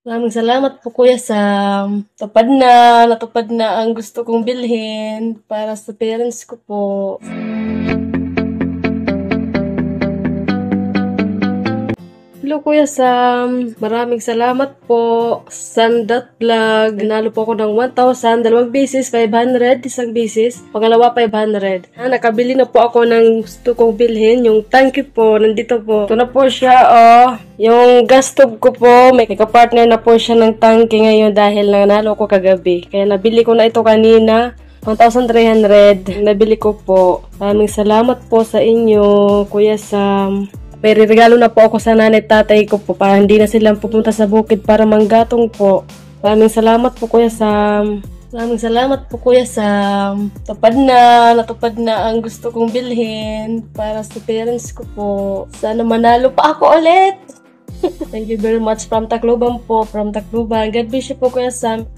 Maraming salamat po Kuya Sam. Natupad na ang gusto kong bilhin para sa parents ko po. Hello Kuya Sam, maraming salamat po. San.vlog, nanalo po ako ng 1,000, dalawang beses, 500, isang beses, pangalawa 500. Nakabili na po ako ng gusto kong bilhin, yung tangke po, nandito po. Ito na po siya, oh. Yung gas stove ko po, may kapartner na po siya ng tangke ngayon dahil nanalo ko kagabi. Kaya nabili ko na ito kanina. 1,300, nabili ko po. Maraming salamat po sa inyo, Kuya Sam. May regalo na po ako sa nanay tatay ko po para hindi na silang pupunta sa bukid para manggatong po. Maraming salamat po Kuya Sam. Maraming salamat po Kuya Sam. Natupad na ang gusto kong bilhin para sa parents ko po. Sana manalo pa ako ulit. Thank you very much from Tacloban po. From Tacloban. God bless you po Kuya Sam.